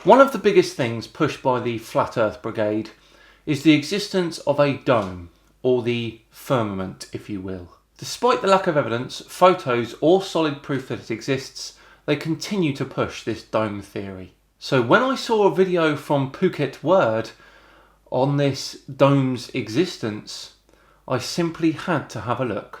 One of the biggest things pushed by the Flat Earth Brigade is the existence of a dome, or the firmament, if you will. Despite the lack of evidence, photos, or solid proof that it exists, they continue to push this dome theory. So when I saw a video from Phuket Word on this dome's existence, I simply had to have a look.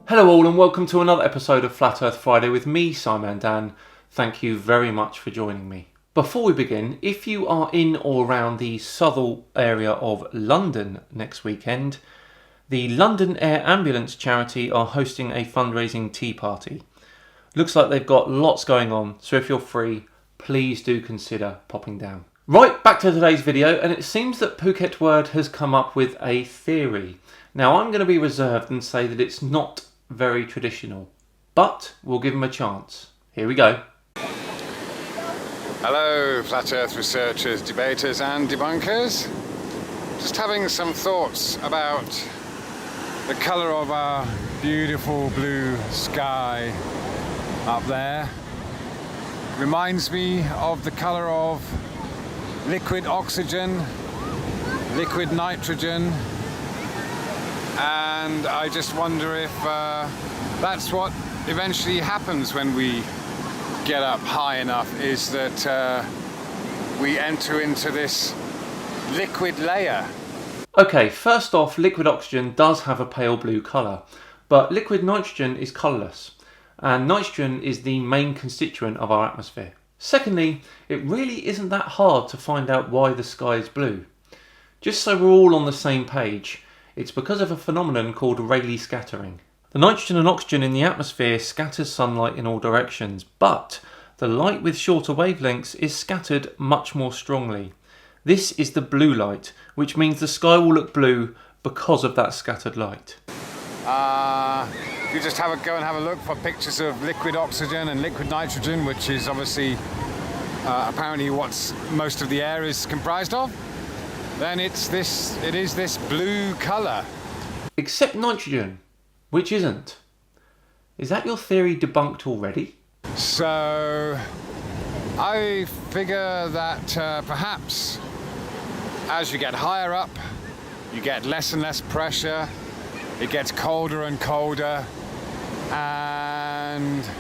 Hello all and welcome to another episode of Flat Earth Friday with me, Simon Dan. Thank you very much for joining me. Before we begin, if you are in or around the Southall area of London next weekend, the London Air Ambulance charity are hosting a fundraising tea party. Looks like they've got lots going on, so if you're free, please do consider popping down. Right, back to today's video, and it seems that Phuket Word has come up with a theory. Now I'm going to be reserved and say that it's not very traditional, but we'll give them a chance. Here we go. Hello, Flat Earth researchers, debaters and debunkers. Just having some thoughts about the colour of our beautiful blue sky up there. Reminds me of the colour of liquid oxygen, liquid nitrogen, and I just wonder if that's what eventually happens when we get up high enough, is that we enter into this liquid layer. Okay, first off, liquid oxygen does have a pale blue colour, but liquid nitrogen is colourless, and nitrogen is the main constituent of our atmosphere. Secondly, it really isn't that hard to find out why the sky is blue. Just so we're all on the same page, it's because of a phenomenon called Rayleigh scattering. The nitrogen and oxygen in the atmosphere scatters sunlight in all directions, but the light with shorter wavelengths is scattered much more strongly. This is the blue light, which means the sky will look blue because of that scattered light. You just go and have a look for pictures of liquid oxygen and liquid nitrogen, which is obviously apparently what most of the air is comprised of. Then it is this blue colour. Except nitrogen, which isn't. Is that your theory debunked already? So I figure that perhaps as you get higher up, you get less and less pressure, it gets colder and colder, and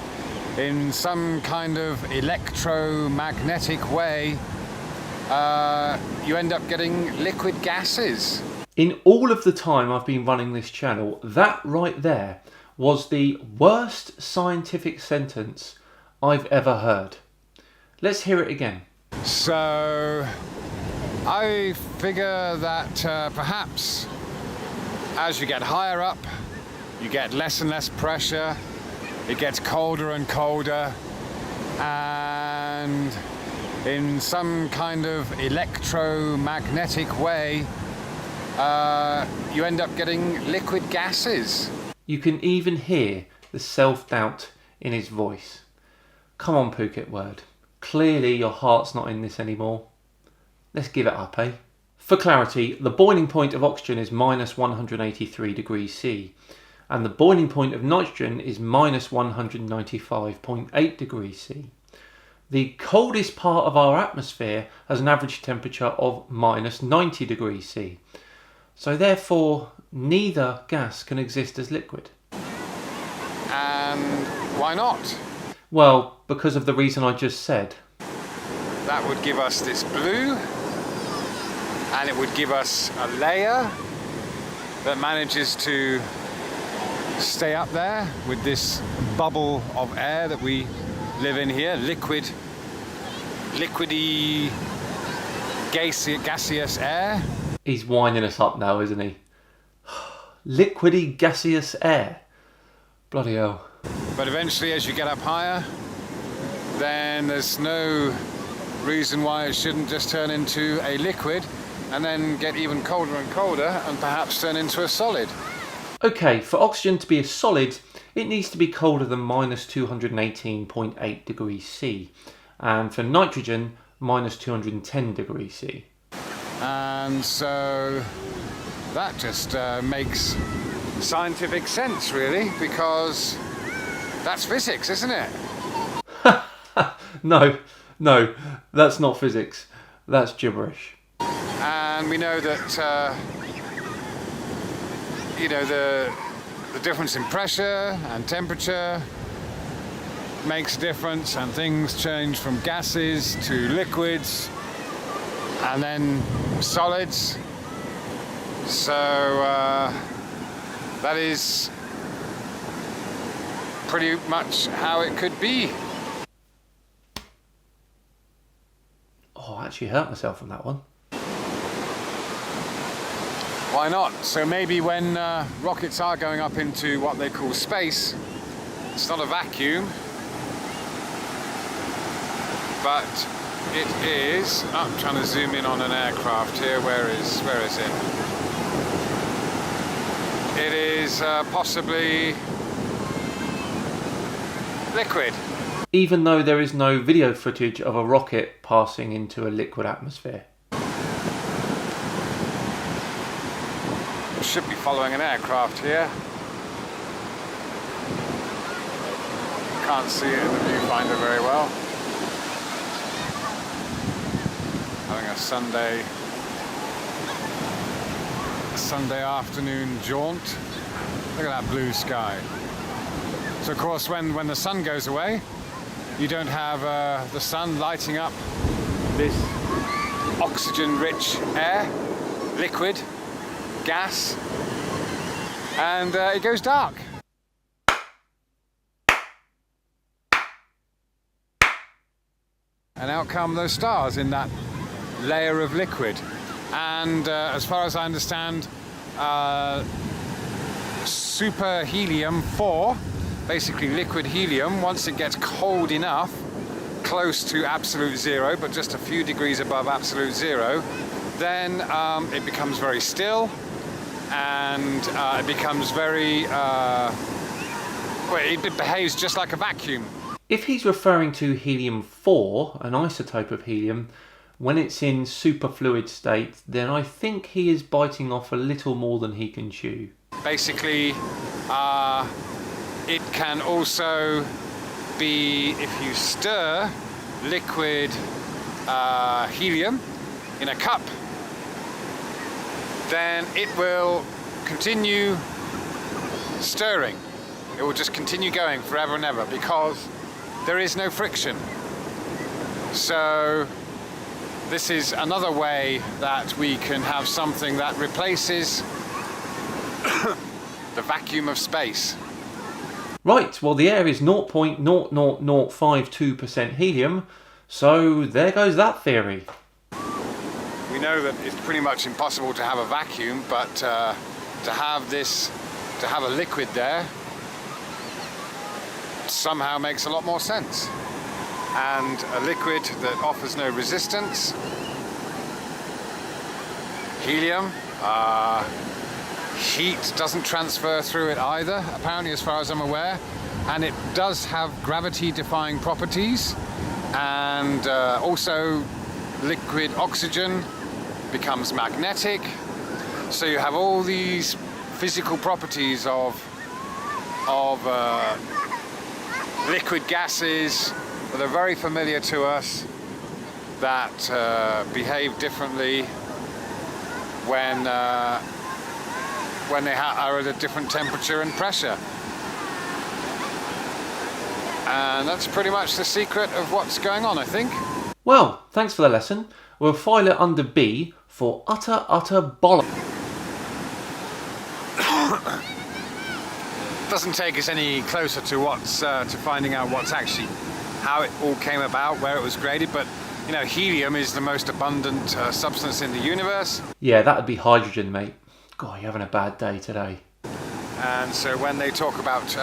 in some kind of electromagnetic way, you end up getting liquid gases. In all of the time I've been running this channel, that right there was the worst scientific sentence I've ever heard. Let's hear it again. So I figure that perhaps as you get higher up, you get less and less pressure, it gets colder and colder, and in some kind of electromagnetic way, you end up getting liquid gases. You can even hear the self-doubt in his voice. Come on, Phuket Word. Clearly your heart's not in this anymore. Let's give it up, eh? For clarity, the boiling point of oxygen is minus 183 degrees C, and the boiling point of nitrogen is minus 195.8 degrees C. The coldest part of our atmosphere has an average temperature of minus 90 degrees C. So therefore, neither gas can exist as liquid. And why not? Well, because of the reason I just said. That would give us this blue, and it would give us a layer that manages to stay up there with this bubble of air that we live in here, liquidy, gaseous air. He's winding us up now, isn't he? Liquidy gaseous air. Bloody hell. But eventually, as you get up higher, then there's no reason why it shouldn't just turn into a liquid and then get even colder and colder and perhaps turn into a solid. Okay, for oxygen to be a solid, it needs to be colder than minus 218.8 degrees C, and for nitrogen, minus 210 degrees C. And so that just makes scientific sense, really, because that's physics, isn't it? No, that's not physics. That's gibberish. And we know that, the difference in pressure and temperature makes a difference, and things change from gases to liquids and then solids. So that is pretty much how it could be. Oh, I actually hurt myself on that one. Why not? So maybe when rockets are going up into what they call space, it's not a vacuum, but it is. Oh, I'm trying to zoom in on an aircraft here. Where is it? It is possibly liquid. Even though there is no video footage of a rocket passing into a liquid atmosphere. Should be following an aircraft here. Can't see it in the viewfinder very well. Having a Sunday afternoon jaunt. Look at that blue sky. So of course when the sun goes away, you don't have the sun lighting up this oxygen-rich air, liquid, gas, and it goes dark. And out come those stars in that layer of liquid. And as far as I understand, super helium-4, basically liquid helium, once it gets cold enough, close to absolute zero, but just a few degrees above absolute zero, then it becomes very still, and it becomes very, it behaves just like a vacuum. If he's referring to helium-4, an isotope of helium, when it's in superfluid state, then I think he is biting off a little more than he can chew. Basically, it can also be, if you stir liquid helium in a cup, then it will continue stirring. It will just continue going forever and ever because there is no friction. So this is another way that we can have something that replaces the vacuum of space. Right, well the air is 0.00052% helium, so there goes that theory. We know that it's pretty much impossible to have a vacuum, but to have a liquid there somehow makes a lot more sense. And a liquid that offers no resistance, helium, heat doesn't transfer through it either, apparently, as far as I'm aware, and it does have gravity-defying properties, and also liquid oxygen becomes magnetic, so you have all these physical properties of liquid gases that are very familiar to us, that behave differently when they are at a different temperature and pressure. And that's pretty much the secret of what's going on, I think. Well, thanks for the lesson. We'll file it under B for utter bollocks. Doesn't take us any closer to to finding out what's actually how it all came about, where it was created, but you know, helium is the most abundant substance in the universe. Yeah, that would be hydrogen, mate. God, you're having a bad day today. And so when they talk about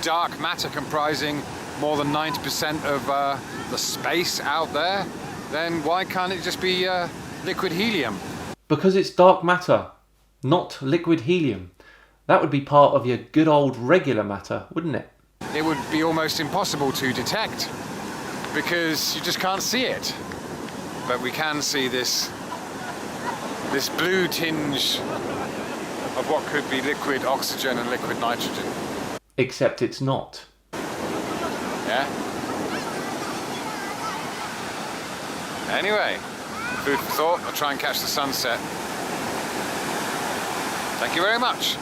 dark matter comprising more than 90% of the space out there, then why can't it just be liquid helium? Because it's dark matter, not liquid helium. That would be part of your good old regular matter, wouldn't it? It would be almost impossible to detect because you just can't see it. But we can see this blue tinge of what could be liquid oxygen and liquid nitrogen. Except it's not. Yeah? Anyway, food for thought. I'll try and catch the sunset. Thank you very much.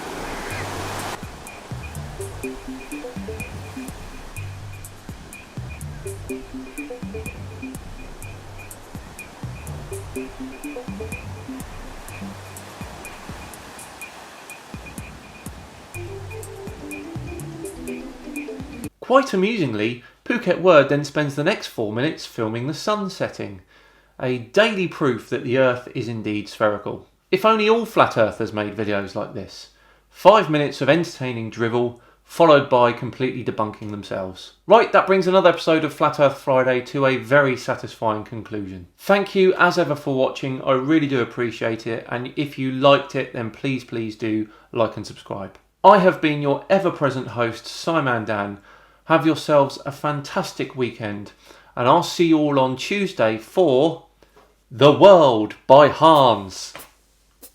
Quite amusingly, Phuket Word then spends the next 4 minutes filming the sun setting. A daily proof that the Earth is indeed spherical. If only all flat earthers made videos like this. 5 minutes of entertaining drivel, followed by completely debunking themselves. Right, that brings another episode of Flat Earth Friday to a very satisfying conclusion. Thank you as ever for watching, I really do appreciate it, and if you liked it then please do like and subscribe. I have been your ever-present host, Simon Dan. Have yourselves a fantastic weekend, and I'll see you all on Tuesday for The World by Hans.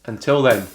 Until then.